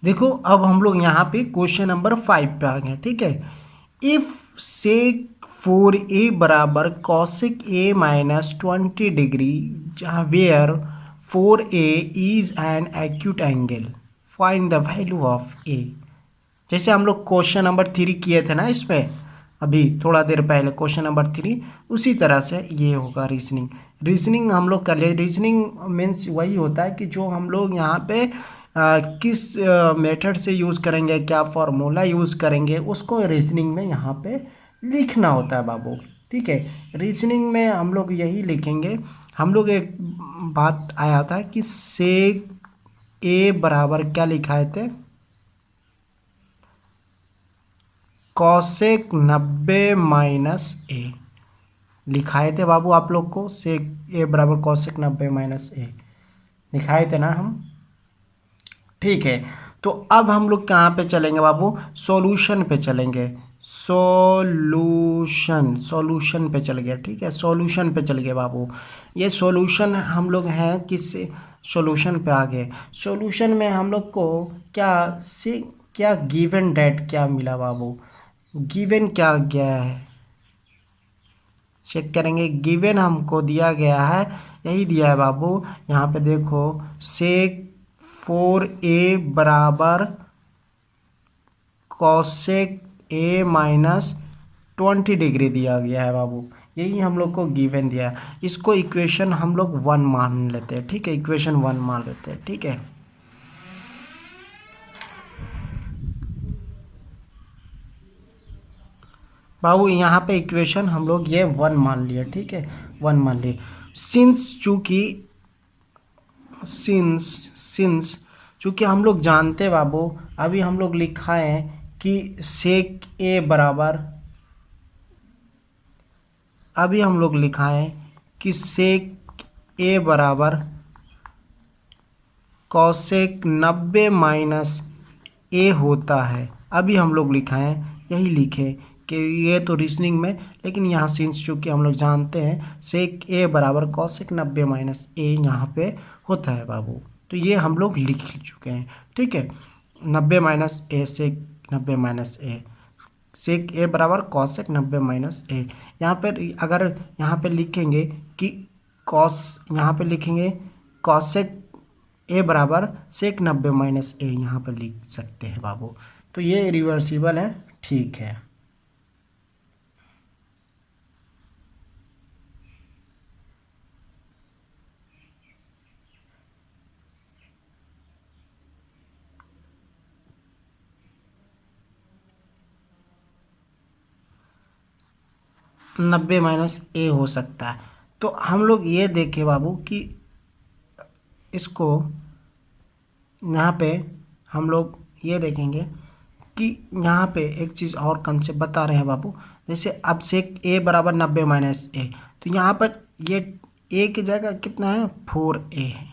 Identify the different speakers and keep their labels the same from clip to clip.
Speaker 1: देखो अब हम लोग यहाँ पे क्वेश्चन नंबर 5 पे आ गए। ठीक है, इफ सेक 4a बराबर कॉसिक a माइनस 20 डिग्री, जहाँ where 4a is an acute angle, find the value of a। जैसे हम लोग क्वेश्चन नंबर 3 किए थे ना इसमें, अभी थोड़ा देर पहले क्वेश्चन नंबर 3, उसी तरह से ये होगा रीजनिंग। रीजनिंग हम लोग कर ले। रीजनिंग मीन्स वही होता है कि जो हम लोग यहाँ पे किस मेथड से यूज़ करेंगे, क्या फार्मूला यूज़ करेंगे, उसको रीजनिंग में यहाँ पे लिखना होता है बाबू। ठीक है, रीजनिंग में हम लोग यही लिखेंगे। हम लोग एक बात आया था कि सेक ए बराबर क्या लिखाए थे, कॉसेक 90 माइनस ए लिखाए थे बाबू आप लोग को। सेक ए बराबर कॉसेक 90 माइनस ए लिखाए थे ना हम। ठीक है, तो अब हम लोग कहाँ पे चलेंगे बाबू, सॉल्यूशन पे चलेंगे। सॉल्यूशन पे चल गया। ठीक है, सॉल्यूशन पे चल गए बाबू। ये सॉल्यूशन हम लोग हैं किस सॉल्यूशन पे आ गए। सॉल्यूशन में हम लोग को क्या गिवन डेट क्या मिला बाबू, गिवन क्या गया है चेक करेंगे। गिवन हमको दिया गया है, यही दिया है बाबू। यहाँ पे देखो, सेक 4a बराबर कॉसेक a माइनस 20 डिग्री दिया गया है बाबू। यही हम लोग को गिवन दिया है। इसको इक्वेशन हम लोग 1 मान लेते हैं। ठीक है, इक्वेशन 1 मान लेते हैं। ठीक है, बाबू यहाँ पे इक्वेशन हम लोग ये 1 मान लिए। ठीक है, 1 मान लिए। सिंस चूंकि हम लोग जानते बाबू, अभी हम लोग लिखा है कि सेक ए बराबर, अभी हम लोग लिखा है कि सेक ए बराबर कॉसेक 90 माइनस ए होता है। अभी हम लोग लिखा है, यही लिखे कि ये तो रीजनिंग में, लेकिन यहाँ सिंस चूंकि हम लोग जानते हैं सेक ए बराबर कॉसेक 90 माइनस ए यहाँ पे होता है बाबू, तो ये हम लोग लिख चुके हैं। ठीक है, 90 माइनस ए सेक 90 माइनस ए, सेक ए बराबर कॉसेक 90 माइनस ए। यहाँ पर अगर यहाँ पे लिखेंगे कि यहाँ पे लिखेंगे कॉसेक ए बराबर सेक 90 माइनस ए, यहाँ पर लिख सकते हैं बाबू। तो ये रिवर्सिबल है। ठीक है, नब्बे माइनस ए हो सकता है। तो हम लोग ये देखें बाबू कि इसको यहाँ पे हम लोग ये देखेंगे कि यहाँ पे एक चीज़ और कंसेप्ट बता रहे हैं बाबू। जैसे अब सेक ए बराबर 90 माइनस ए, तो यहाँ पर ये ए की जगह कितना है, 4a है,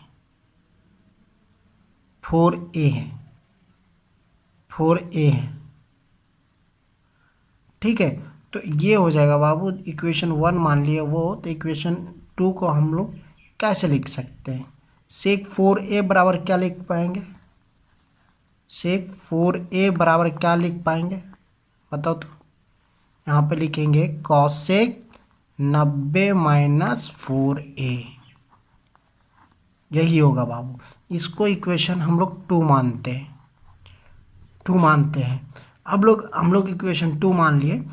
Speaker 1: 4a है, 4a है। ठीक है, तो ये हो जाएगा बाबू। इक्वेशन 1 मान लिए वो, तो इक्वेशन 2 को हम लोग कैसे लिख सकते हैं। सेक 4a बराबर क्या लिख पाएंगे, सेक 4a बराबर क्या लिख पाएंगे बताओ तो। यहाँ पे लिखेंगे कॉसेक 90 माइनस 4a, यही होगा बाबू। इसको इक्वेशन हम लोग 2 मानते हैं, 2 मानते हैं। अब हम लोग इक्वेशन 2 मान लिए।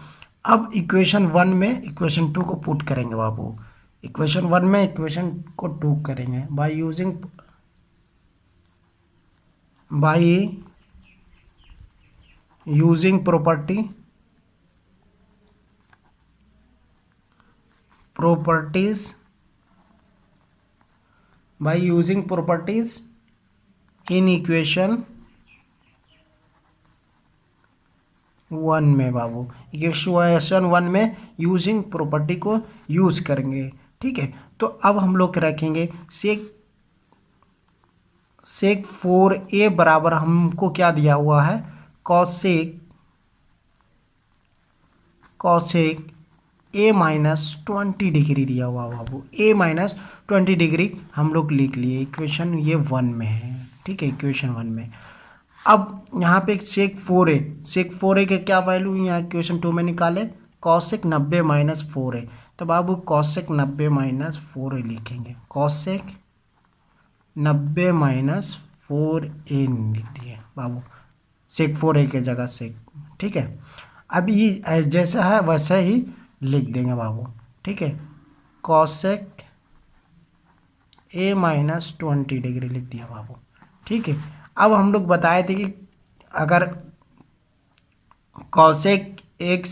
Speaker 1: अब इक्वेशन 1 में इक्वेशन 2 को पुट करेंगे बाबू। इक्वेशन 1 में इक्वेशन को 2 करेंगे by using properties in equation 1 में बाबू। इक्वेशन 1 में यूजिंग प्रॉपर्टी को यूज करेंगे। ठीक है, तो अब हम लोग रखेंगे सेक 4a बराबर हमको क्या दिया हुआ है, कॉसेक a माइनस 20 डिग्री दिया हुआ बाबू। a माइनस 20 डिग्री हम लोग लिख लिए, इक्वेशन ये 1 में है। ठीक है, इक्वेशन 1 में। अब यहाँ पे सेक 4a, सेक 4a के क्या वैल्यू यहाँ क्वेश्चन 2 में निकाले, कॉसेक 90 माइनस 4a। तो बाबू कॉसेक 90 माइनस 4a लिखेंगे, कॉसेक 90 माइनस 4a लिख दिए बाबू, सेक 4a के जगह सेक, ठीक है। अब ये जैसा है वैसा ही लिख देंगे बाबू, ठीक है। कॉसेक a माइनस 20 डिग्री लिख दिया बाबू, ठीक है। अब हम लोग बताए थे कि अगर कॉसेक x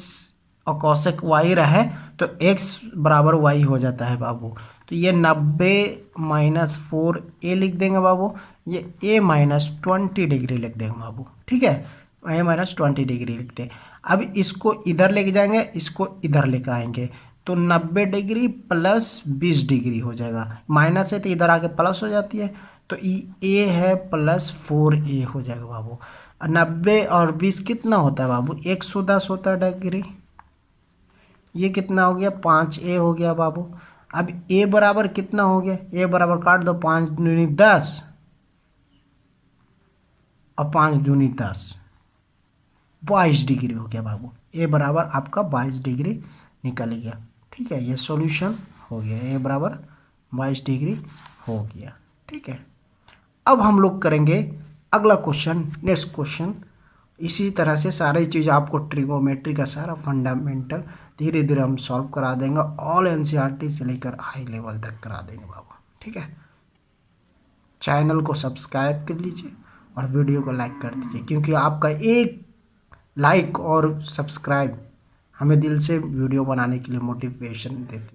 Speaker 1: और कॉसेक y रहे तो x बराबर y हो जाता है बाबू। तो ये 90 माइनस 4a लिख देंगे बाबू, ये a माइनस 20 डिग्री लिख देंगे बाबू, ठीक है। a माइनस 20 डिग्री लिखते हैं। अब इसको इधर लेके जाएंगे, इसको इधर लेके आएंगे, तो 90 डिग्री प्लस 20 डिग्री हो जाएगा, माइनस है तो इधर आके प्लस हो जाती है, तो ए है प्लस 4a हो जाएगा बाबू। 90 और 20 कितना होता है बाबू, 110 होता है डिग्री। ये कितना हो गया, 5a हो गया बाबू। अब a बराबर कितना हो गया, a बराबर काट दो, 5 दूनी 10 और 5 दूनी 10, 22 डिग्री हो गया बाबू। a बराबर आपका 22 डिग्री निकल गया, ठीक है। ये सॉल्यूशन हो गया, a बराबर 22 डिग्री हो गया, ठीक है। अब हम लोग करेंगे अगला क्वेश्चन, नेक्स्ट क्वेश्चन। इसी तरह से सारी चीज़ आपको ट्रिगोमेट्री का सारा फंडामेंटल धीरे धीरे हम सॉल्व करा देंगे, ऑल एनसीईआरटी से लेकर हाई लेवल तक करा देंगे बाबा, ठीक है। चैनल को सब्सक्राइब कर लीजिए और वीडियो को लाइक कर दीजिए, क्योंकि आपका एक लाइक और सब्सक्राइब हमें दिल से वीडियो बनाने के लिए मोटिवेशन देती है।